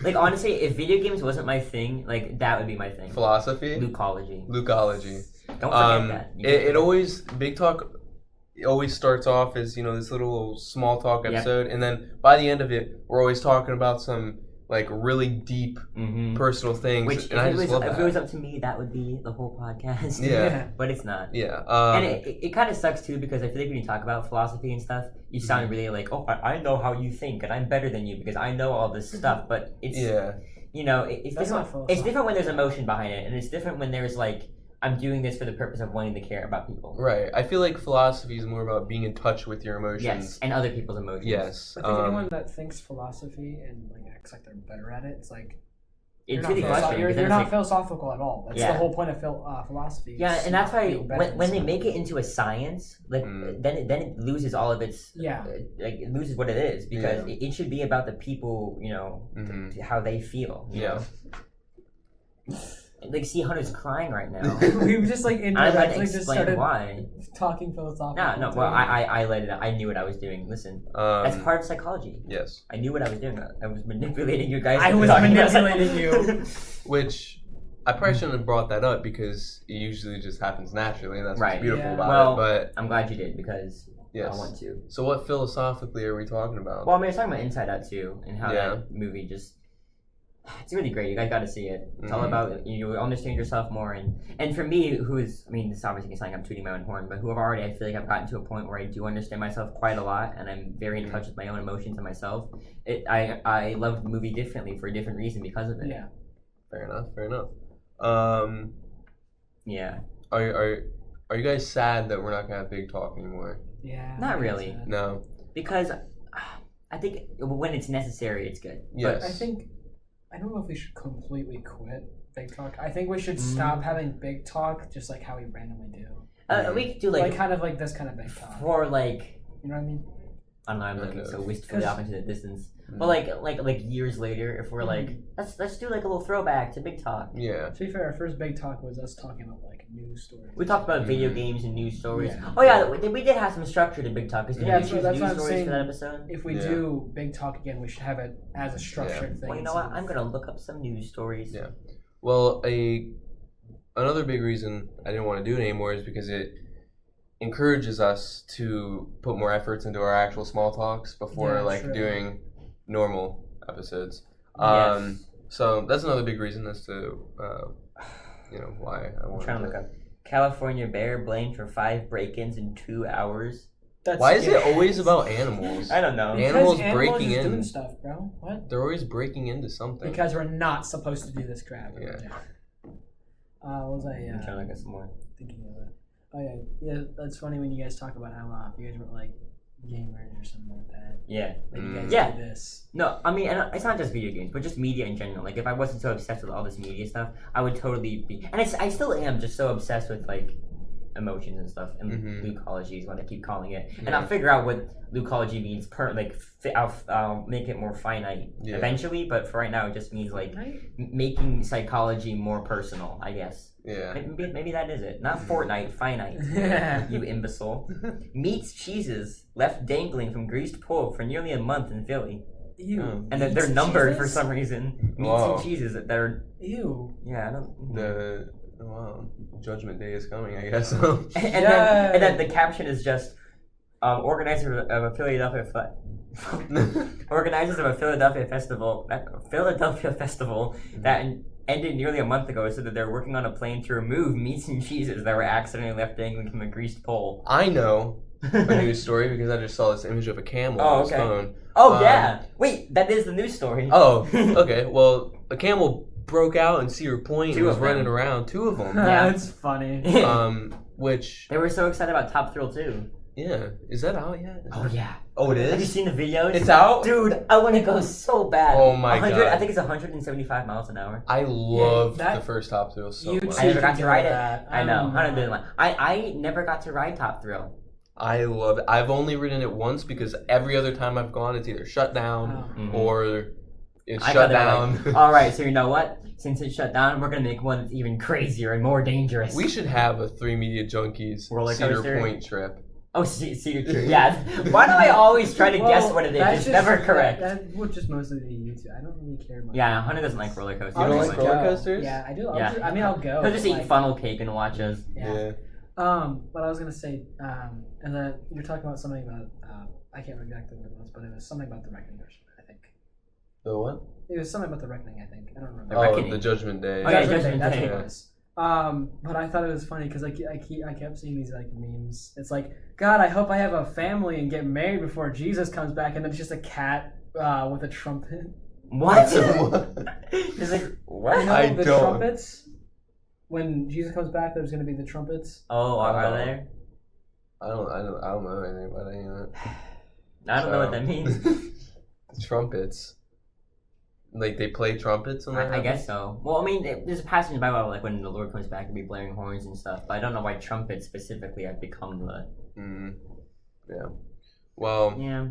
Like honestly, if video games wasn't my thing, like that would be my thing. Philosophy. Lucology. Don't forget that. It always Big Talk. It always starts off as this little small talk episode, and then by the end of it, we're always talking about some like really deep personal things. Which and I just love that. If it was up to me, that would be the whole podcast. Yeah. But it's not. Yeah. And it kind of sucks too because I feel like when you talk about philosophy and stuff, you sound really like, oh, I know how you think, and I'm better than you because I know all this stuff. But it's it's different. It's different when there's emotion behind it, and it's different when there's like, I'm doing this for the purpose of wanting to care about people. Right. I feel like philosophy is more about being in touch with your emotions. Yes, and other people's emotions. Yes. I think anyone that thinks philosophy and like acts like they're better at it, it's like it's really frustrating. You're not philosophical at all. That's the whole point of philosophy. Yeah, and that's why when they make it into a science, like then it loses all of its like it loses what it is because it should be about the people, how they feel. You know? Like, see, Hunter's crying right now. We've just like indirectly just started why. Talking philosophical. No. Well, I let it out. I knew what I was doing. Listen, that's part of psychology. Yes. I knew what I was doing. I was manipulating you guys. I was manipulating you. Which I probably shouldn't have brought that up because it usually just happens naturally, and that's what's beautiful about it. But I'm glad you did because I want to. So, what philosophically are we talking about? Well, I mean, I was talking about Inside Out too, and how that movie just. It's really great. You guys got to see it. It's all about you understand yourself more, and for me, this obviously sounds like I'm tooting my own horn, but who I've already, I feel like I've gotten to a point where I do understand myself quite a lot, and I'm very in touch with my own emotions and myself. I love the movie differently for a different reason because of it. Yeah. Fair enough. Yeah. Are you guys sad that we're not gonna have Big Talk anymore? Yeah. Not really. No. Because I think when it's necessary, it's good. Yes. But I don't know if we should completely quit Big Talk. I think we should stop having Big Talk just like how we randomly do. We could do like kind of like this kind of Big Talk. For like, you know what I mean? I don't know. I'm looking so wistfully off into the distance. But like years later, if we're like, let's do like a little throwback to Big Talk. Yeah. To be fair, our first Big Talk was us talking about like news stories. We talked about video games and news stories. Yeah. Oh yeah, we did have some structure to Big Talk. Because didn't we choose news stories for that episode? If we do Big Talk again, we should have it as a structured thing. Well, you know what? I'm gonna look up some news stories. Yeah. Well, another big reason I didn't want to do it anymore is because it encourages us to put more efforts into our actual small talks before doing normal episodes. So that's another big reason as to why I want. I'm trying to look up. California bear blamed for 5 break-ins in 2 hours. Why is it always about animals? I don't know. Animals breaking in. Doing stuff, bro. What? They're always breaking into something. Because we're not supposed to do this crap. Yeah. What was I? I'm trying to look at some more. Thinking of it. Oh yeah. That's funny when you guys talk about how you guys were like gamers or something like that. Yeah. Like you guys do this. No, I mean, and it's not just video games, but just media in general. Like, if I wasn't so obsessed with all this media stuff, I would totally be. And I still am just so obsessed with like emotions and stuff, and leucology is what I keep calling it. And I'll figure out what leucology means I'll make it more finite eventually, but for right now it just means like making psychology more personal, I guess. Yeah. Maybe that is it. Not Fortnite, finite. You imbecile. Meats cheeses left dangling from greased pole for nearly a month in Philly. Ew. And they're numbered for some reason. Meats and cheeses that they're. Ew. Yeah, I don't. Wow, Judgment Day is coming, I guess. and then the caption is just organizers of a Philadelphia festival that ended nearly a month ago said that they're working on a plan to remove meats and cheeses that were accidentally left dangling from a greased pole. I know a news story because I just saw this image of a camel on his phone. Oh yeah, wait, that is the news story. Oh, okay. Well, a camel broke out in Cedar Point and was running around. 2 of them. Yeah, that's funny. Which they were so excited about Top Thrill 2. Yeah, is that out yet? Oh yeah. Oh, it is. Have you seen the videos? It's out, dude. I want to go so bad. Oh my god! I think it's 175 miles an hour. I loved the first Top Thrill so much. I never got to ride it. I know. I never got to ride Top Thrill. I love it. I've only ridden it once because every other time I've gone, it's either shut down or it's shut down. All right, so you know what? Since it's shut down, we're gonna make one that's even crazier and more dangerous. We should have a 3 Media Junkies Cedar Point trip. Oh, Cedar Point. Yeah. Why do I always try to guess what it is? It's never correct. That would just mostly be YouTube. I don't really care much. Yeah, Hunter doesn't like roller coasters. You don't like roller coasters? Yeah, I do. I'll go. He'll just eat funnel cake and watch us. Yeah. But I was gonna say, and then you're talking about something about I can't remember exactly what it was, but it was something about the reckoning, I think. The what? It was something about the reckoning, I think. I don't remember. The Judgment Day. Oh yeah, Judgment Day. That's what it was. But I thought it was funny because I kept seeing these like memes. It's like, God, I hope I have a family and get married before Jesus comes back, and then it's just a cat with a trumpet. What? It's like what? You know, the trumpets. When Jesus comes back, there's going to be the trumpets. Oh, are there? I don't know anything about any of that. I don't know what that means. The trumpets. Like they play trumpets on that? I guess so. Well, I mean, there's a passage in the Bible like when the Lord comes back and be blaring horns and stuff, but I don't know why trumpets specifically have become the. Yeah. Well. Yeah.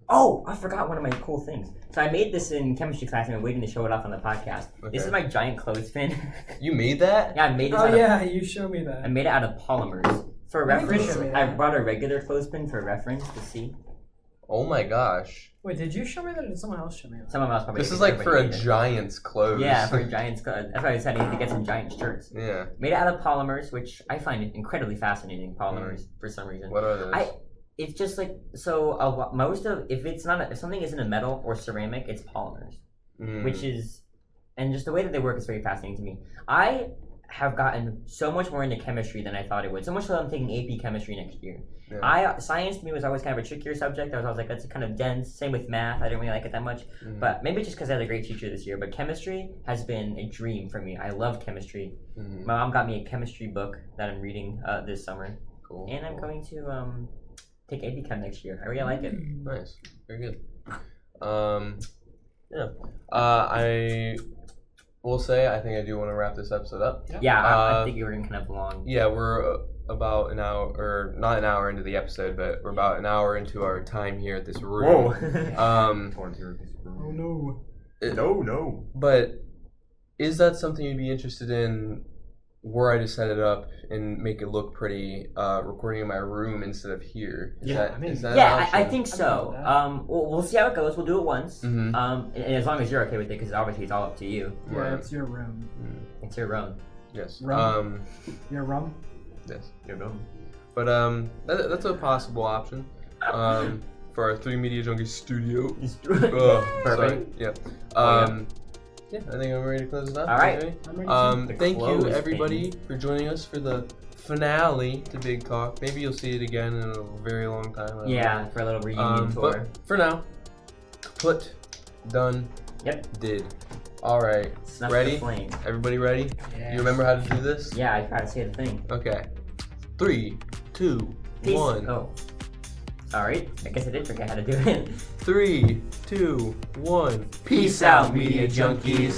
Oh, I forgot one of my cool things. So I made this in chemistry class and I'm waiting to show it off on the podcast. Okay. This is my giant clothespin. You made that? Yeah, I made it. Oh yeah, you showed me that. I made it out of polymers. For reference, I brought a regular clothespin for reference to see. Oh my gosh. Wait, did you show me that or did someone else show me that? Someone else probably. This is like for a giant's clothes. Yeah, for a giant's clothes. That's why I said I need to get some giant shirts. Yeah. Made it out of polymers, which I find incredibly fascinating, polymers, for some reason. What are those? It's just like, so if something isn't a metal or ceramic, it's polymers. Which is, and just the way that they work is very fascinating to me. I have gotten so much more into chemistry than I thought it would. So much so that I'm taking AP chemistry next year. Yeah. Science to me was always kind of a trickier subject. I was always like, that's kind of dense. Same with math. I didn't really like it that much. But maybe just because I had a great teacher this year. But chemistry has been a dream for me. I love chemistry. My mom got me a chemistry book that I'm reading this summer. Cool. And I'm going to take AP Chem next year. I really like it. Nice. Very good. Yeah. I will say I think I do want to wrap this episode up. Yeah, I think we're kind of long. Yeah, we're about an hour, or not an hour into the episode, but we're about an hour into our time here at this room. Whoa. Oh no. No. But is that something you'd be interested in? Were I to set it up and make it look pretty, recording in my room instead of here? Is that I think so. We'll see how it goes. We'll do it once. And as long as you're okay with it, because obviously it's all up to you. Yeah, it's your room. It's your room. Yes. Rum. Your room? Yes. Your room. But that's a possible option. for our 3 Media Junkies studio. Perfect. Yeah. Yeah, I think I'm ready to close it up. All right. Okay. Thank you, everybody, for joining us for the finale to Big Cock. Maybe you'll see it again in a very long time. Yeah, for a little reunion tour. But for now, put, done, did. All right. Snuff ready? The flame. Everybody ready? Yes. You remember how to do this? Yeah, I tried to say the thing. Okay. 3, 2, Peace. 1. Oh. Sorry. I guess I did forget how to do it. 3, 2, 1. Peace out, Media Junkies.